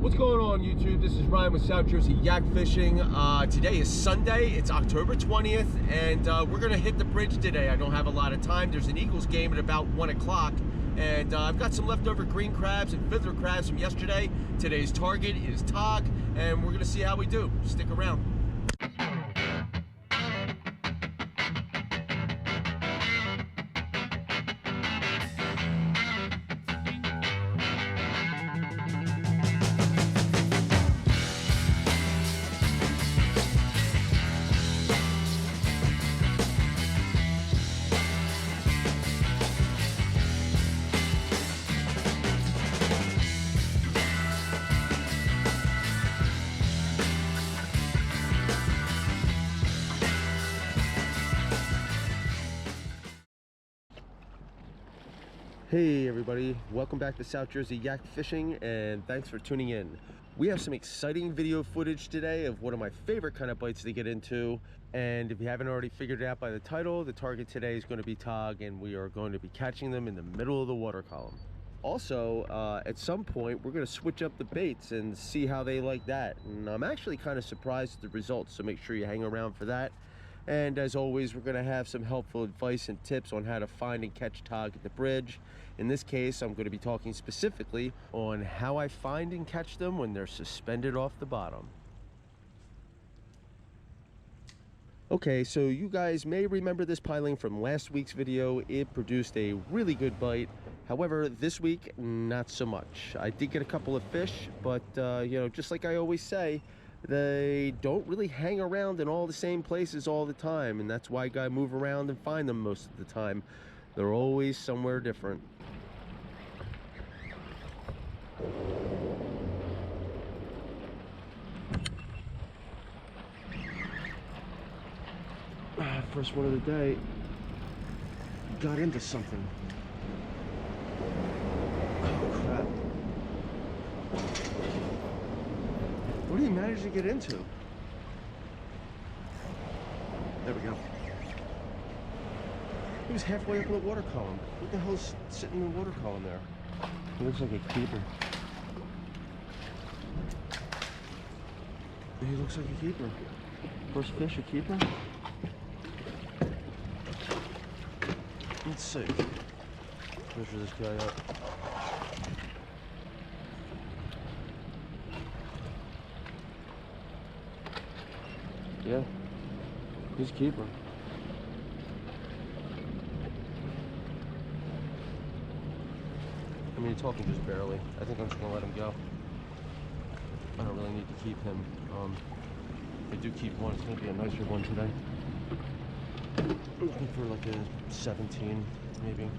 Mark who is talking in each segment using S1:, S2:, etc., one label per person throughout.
S1: What's going on, YouTube? This is Ryan with South Jersey Yak Fishing. Today is Sunday, it's October 20th, and we're gonna hit the bridge today. I don't have a lot of time. There's an Eagles game at about 1 o'clock, and I've got some leftover green crabs and fiddler crabs from yesterday. Today's target is Tog, and we're gonna see how we do. Stick around. Hey everybody, welcome back to South Jersey Yak Fishing, and thanks for tuning in. We have some exciting video footage today of one of my favorite kind of bites to get into, and if you haven't already figured it out by the title, the target today is going to be Tog, and we are going to be catching them in the middle of the water column. Also, at some point we're going to switch up the baits and see how they like that, and I'm actually kind of surprised at the results, so make sure you hang around for that. And as always, we're going to have some helpful advice and tips on how to find and catch Tog at the bridge. In this case, I'm going to be talking specifically on how I find and catch them when they're suspended off the bottom. Okay, so you guys may remember this piling from last week's video. It produced a really good bite. However, this week, not so much. I did get a couple of fish, but you know, just like I always say, they don't really hang around in all the same places all the time, and that's why I gotta move around and find them most of the time. They're always somewhere different. First one of the day. Got into something. Oh crap. What did he manage to get into? There we go. He was halfway up in the water column. What the hell's sitting in the water column there? He looks like a keeper. He looks like a keeper. First fish, a keeper? Let's see. Measure this guy up. Yeah, he's a keeper. I mean, he's talking just barely. I think I'm just gonna let him go. I don't really need to keep him. If I do keep one, it's gonna be a nicer one today. I'm looking for like a 17, maybe.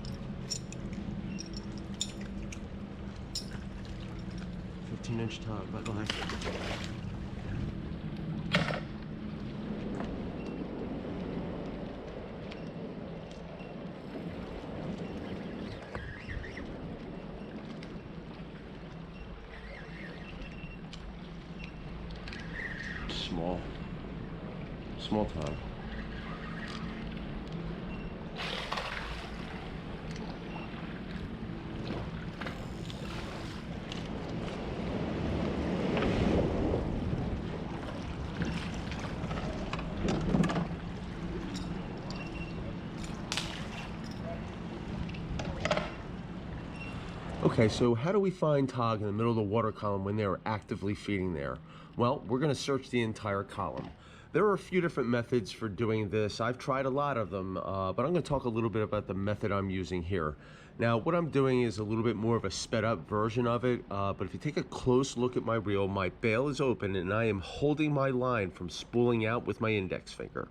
S1: 15-inch Tog, but like. Small Tog. Okay, so how do we find Tog in the middle of the water column when they're actively feeding there? Well, we're going to search the entire column. There are a few different methods for doing this. I've tried a lot of them, but I'm going to talk a little bit about the method I'm using here. Now, what I'm doing is a little bit more of a sped up version of it, but if you take a close look at my reel, my bail is open and I am holding my line from spooling out with my index finger.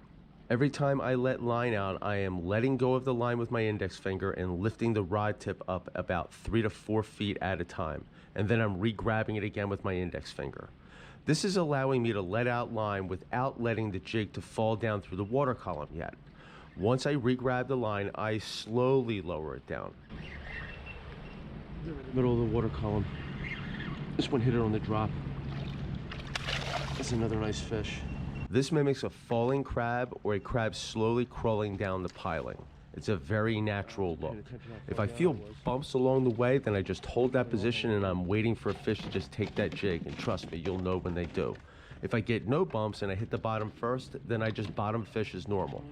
S1: Every time I let line out, I am letting go of the line with my index finger and lifting the rod tip up about 3 to 4 feet at a time, and then I'm re-grabbing it again with my index finger. This is allowing me to let out line without letting the jig to fall down through the water column yet. Once I re-grab the line, I slowly lower it down. They're in the middle of the water column. This one hit it on the drop. That's another nice fish. This mimics a falling crab or a crab slowly crawling down the piling. It's a very natural look. If I feel bumps along the way, then I just hold that position and I'm waiting for a fish to just take that jig, and trust me, you'll know when they do. If I get no bumps and I hit the bottom first, then I just bottom fish as normal.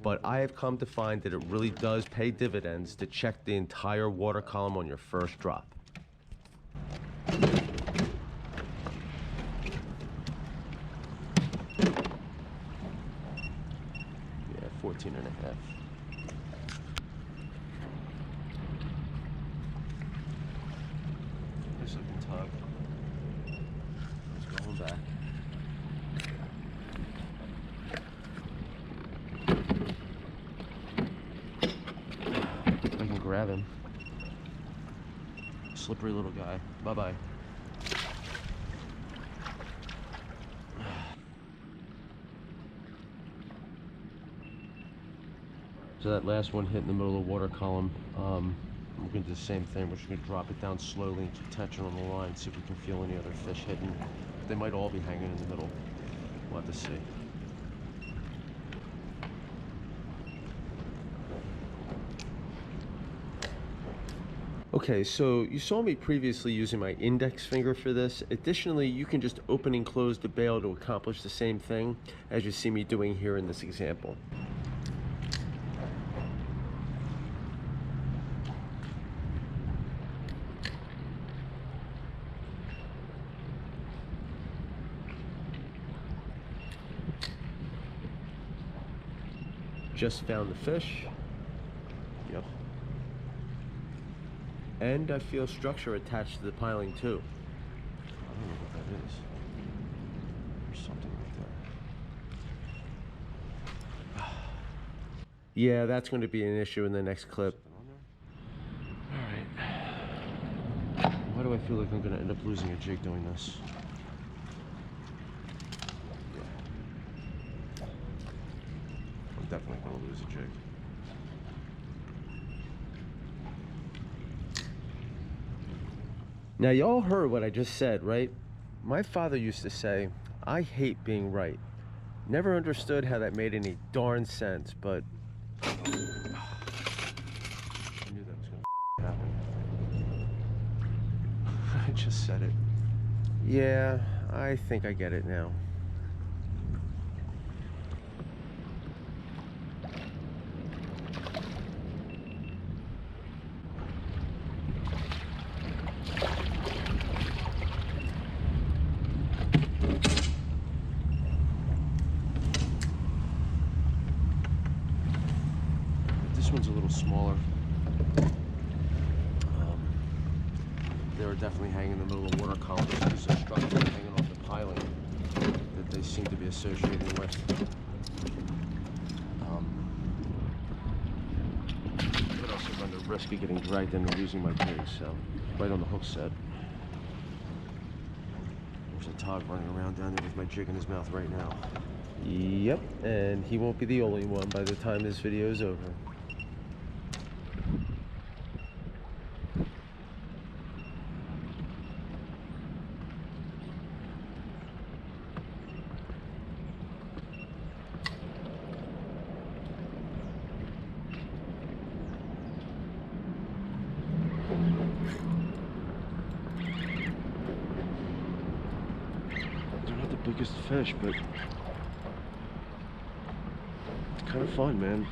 S1: But I have come to find that it really does pay dividends to check the entire water column on your first drop. Yeah, 14 and a half. Nice looking tug. It's going back. I can grab him. Slippery little guy. Bye-bye. So that last one hit in the middle of the water column. We're going to do the same thing. We're just going to drop it down slowly and keep tension on the line, see if we can feel any other fish hitting. They might all be hanging in the middle. We'll have to see. Okay, so you saw me previously using my index finger for this. Additionally, you can just open and close the bail to accomplish the same thing as you see me doing here in this example. Just found the fish. Yep. And I feel structure attached to the piling too. I don't know what that is. There's something right there. Yeah, that's going to be an issue in the next clip. Alright. Why do I feel like I'm going to end up losing a jig doing this? Definitely gonna lose a jig. Now y'all heard what I just said, right? My father used to say, I hate being right. Never understood how that made any darn sense, but I knew that was gonna happen. I just said it. Yeah, I think I get it now. This one's a little smaller. They were definitely hanging in the middle of the water column. There's a structure hanging off the piling that they seem to be associating with. But also run the risk of getting dragged in and losing my jig, so right on the hook set. There's a Todd running around down there with my jig in his mouth right now. Yep, and he won't be the only one by the time this video is over. Biggest fish, but it's kind of fun, man.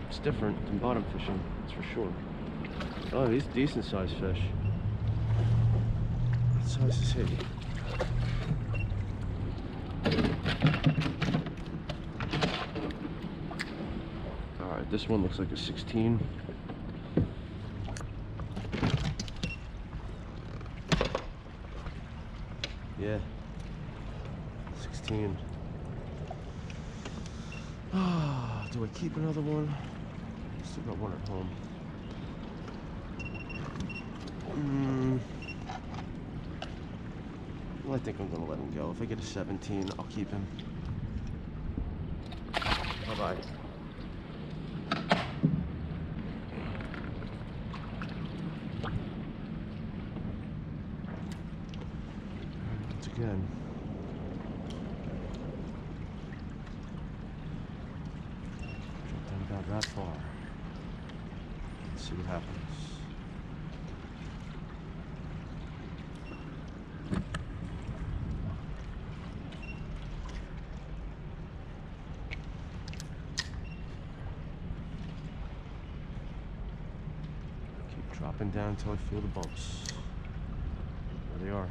S1: It's different than bottom fishing, that's for sure. Oh, these decent sized fish. What size is he? Alright, this one looks like a 16. Yeah. 16. Do I keep another one? Still got one at home. Well, I think I'm gonna let him go. If I get a 17, I'll keep him. Bye-bye. Once again. that far. Let's see what happens. Keep dropping down until I feel the bumps. There they are.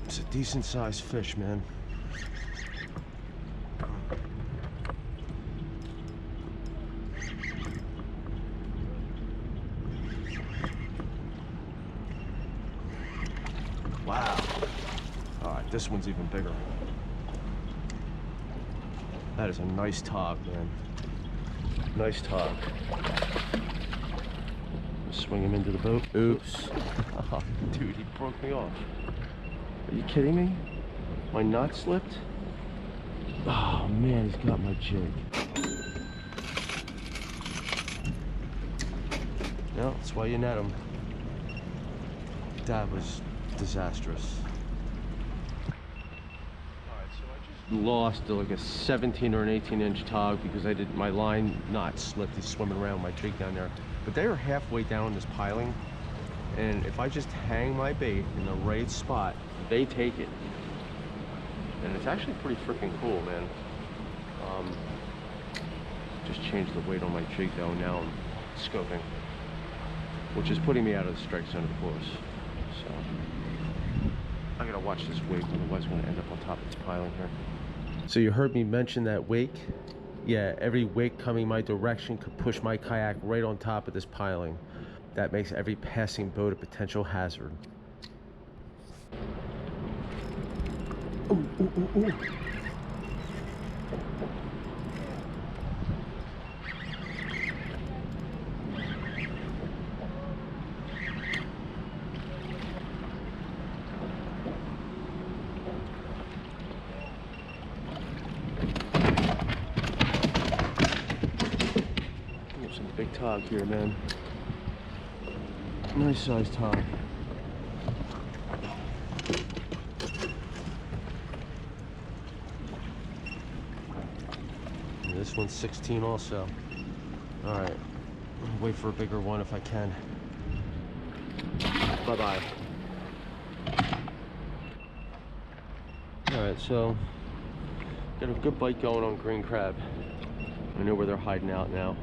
S1: It's a decent sized fish, man. Wow. All right, this one's even bigger. That is a nice tog, man. Nice tog. Swing him into the boat. Oops. Oh, dude, he broke me off. Are you kidding me? My knot slipped? Oh man, he's got my jig. No, that's why you net him. That was disastrous. Alright, so I just lost like a 17 or an 18-inch tog because my line knot slipped. He's swimming around my jig down there. But they are halfway down this piling, and if I just hang my bait in the right spot, they take it. And it's actually pretty freaking cool, man. Just changed the weight on my jig though. Now I'm scoping, which is putting me out of the strike zone, of course. So I gotta watch this wake, otherwise I'm gonna end up on top of this piling here. So you heard me mention that wake? Yeah, every wake coming my direction could push my kayak right on top of this piling. That makes every passing boat a potential hazard. Ooh, ooh, ooh, ooh. Some big tog here, man. Nice sized tog. This one's 16 also. All right, I'll wait for a bigger one if I can. Bye-bye. All right, so got a good bite going on green crab. I know where they're hiding out now.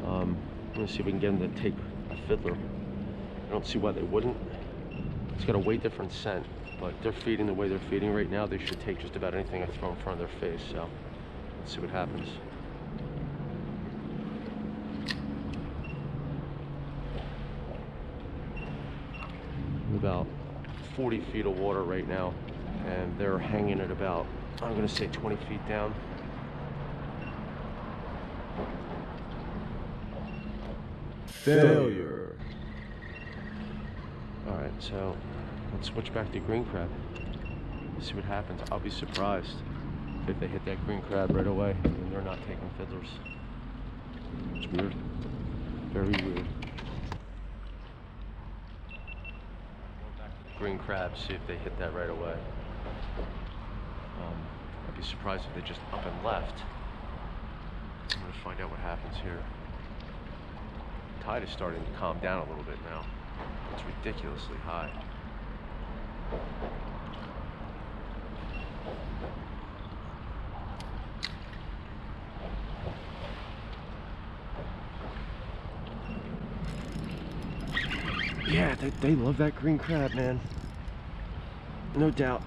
S1: I'm gonna see if we can get them to take a fiddler. I don't see why they wouldn't. It's got a way different scent, but they're feeding the way they're feeding right now. They should take just about anything I throw in front of their face, so let's see what happens. About 40 feet of water right now, and they're hanging at about, I'm gonna say 20 feet down. Failure. All right, so let's switch back to green crab. See what happens. I'll be surprised if they hit that green crab right away and they're not taking fiddlers. It's weird. Very weird. Green crab, see if they hit that right away. I'd be surprised if they just up and left. I'm gonna find out what happens here. Tide is starting to calm down a little bit now. It's ridiculously high. Yeah, they love that green crab, man. No doubt.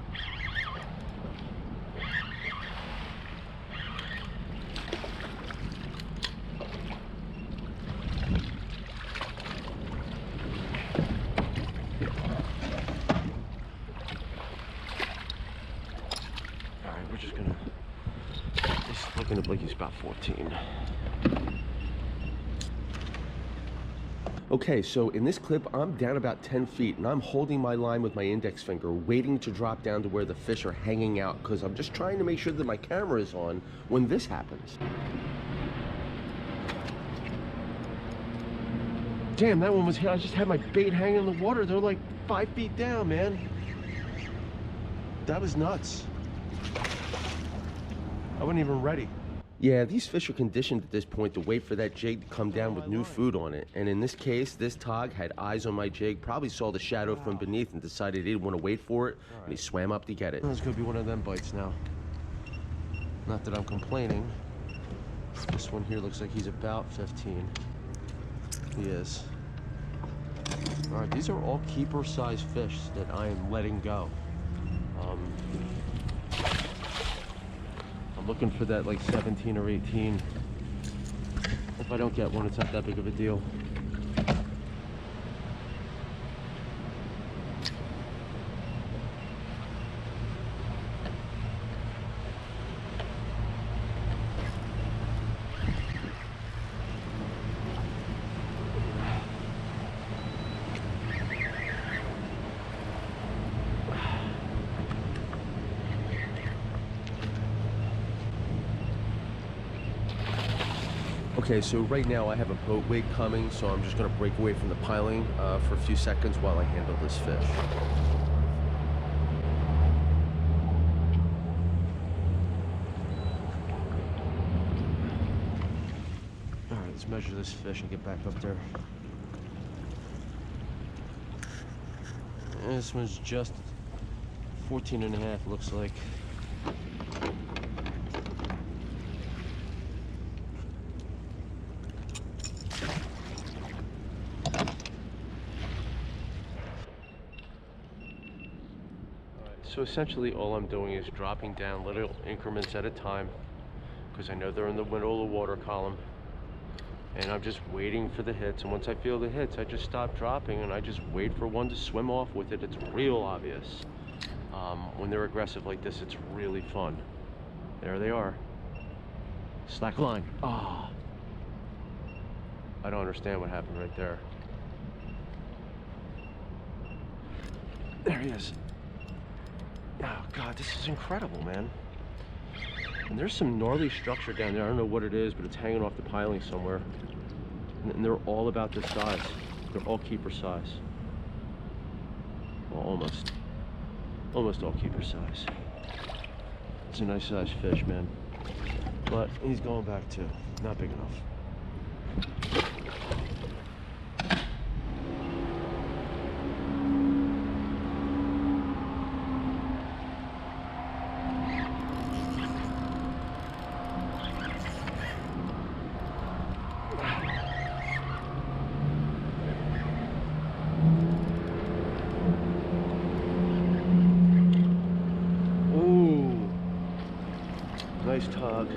S1: We're just gonna, he's looking like he's about 14. Okay, so in this clip, I'm down about 10 feet and I'm holding my line with my index finger, waiting to drop down to where the fish are hanging out, because I'm just trying to make sure that my camera is on when this happens. Damn, that one was here. I just had my bait hanging in the water. They're like 5 feet down, man. That was nuts. I wasn't even ready. Yeah, these fish are conditioned at this point to wait for that jig to come down with new food on it. And in this case, this tog had eyes on my jig, probably saw the shadow from beneath and decided he didn't want to wait for it, and he swam up to get it. It's gonna be one of them bites now. Not that I'm complaining. This one here looks like he's about 15. He is. All right, these are all keeper-sized fish that I am letting go. I'm looking for that like 17 or 18. If I don't get one, it's not that big of a deal. Okay, so right now I have a boat wake coming, so I'm just going to break away from the piling for a few seconds while I handle this fish. All right, let's measure this fish and get back up there. And this one's just 14 and a half, looks like. So essentially all I'm doing is dropping down little increments at a time because I know they're in the middle of the water column, and I'm just waiting for the hits, and once I feel the hits I just stop dropping and I just wait for one to swim off with it. It's real obvious. When they're aggressive like this, it's really fun. There they are. Slack line. Ah, I don't understand what happened right there. There he is. Oh God, this is incredible, man. And there's some gnarly structure down there. I don't know what it is, but it's hanging off the piling somewhere. And they're all about this size. They're all keeper size. Well, almost. Almost all keeper size. It's a nice sized fish, man. But he's going back too. Not big enough. Nice tug.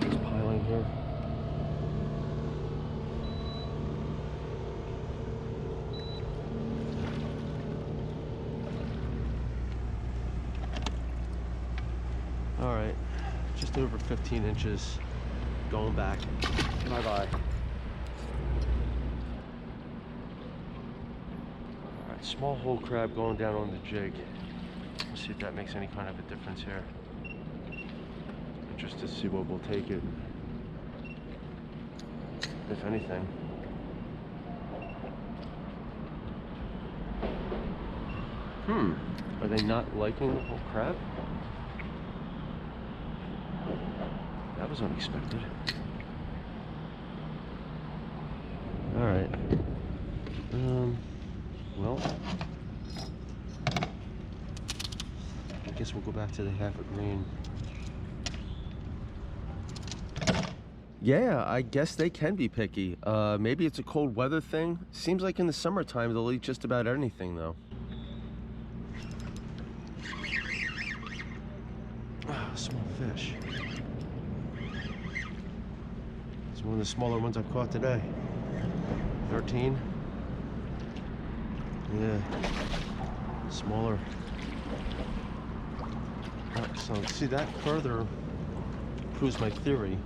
S1: Just piling here. All right, just over 15 inches. Going back. Bye-bye. Small hole crab going down on the jig. Let's see if that makes any kind of a difference here. Just to see what will take it, if anything. Are they not liking the whole crab? That was unexpected. All right. Well, I guess we'll go back to the half a green. Yeah, I guess they can be picky. Maybe it's a cold weather thing. Seems like in the summertime they'll eat just about anything though. Small fish. It's one of the smaller ones I've caught today. 13. Yeah, smaller. So see, that further proves my theory.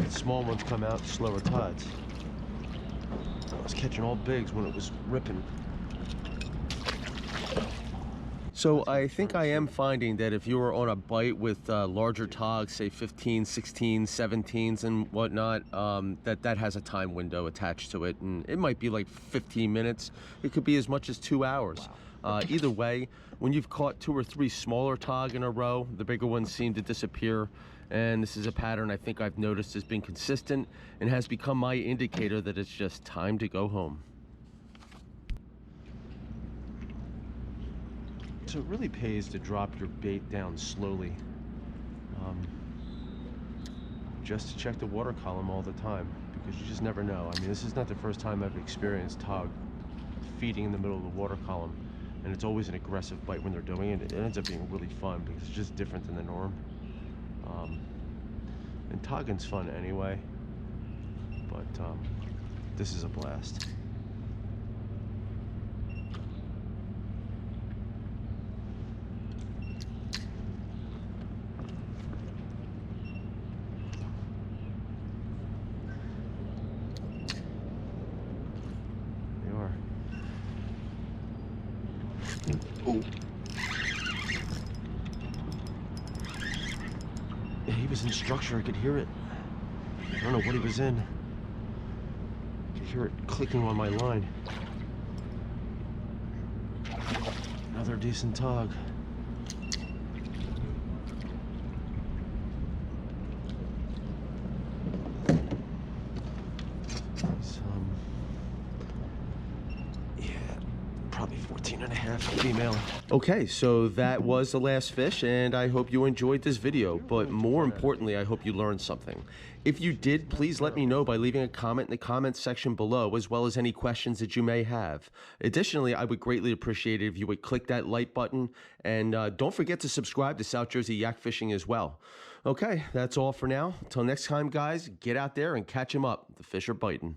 S1: Small ones come out at slower tides. I was catching all bigs when it was ripping. So I think I am finding that if you were on a bite with larger togs, say 15, 16, 17s and whatnot, that has a time window attached to it. And it might be like 15 minutes. It could be as much as 2 hours. Either way, when you've caught 2 or 3 smaller tog in a row, the bigger ones seem to disappear. And this is a pattern I think I've noticed has been consistent and has become my indicator that it's just time to go home. So it really pays to drop your bait down slowly, just to check the water column all the time, because you just never know. I mean, this is not the first time I've experienced tog feeding in the middle of the water column, and it's always an aggressive bite when they're doing it. It ends up being really fun because it's just different than the norm. And togging's fun anyway, but this is a blast. Oh. Yeah, he was in structure. I could hear it. I don't know what he was in. I could hear it clicking on my line. Another decent tog. Probably 14 and a half, female. Okay, so that was the last fish, and I hope you enjoyed this video, but more importantly, I hope you learned something. If you did, please let me know by leaving a comment in the comments section below, as well as any questions that you may have. Additionally, I would greatly appreciate it if you would click that like button, and don't forget to subscribe to South Jersey Yak Fishing as well. Okay, that's all for now. Until next time, guys, get out there and catch 'em up. The fish are biting.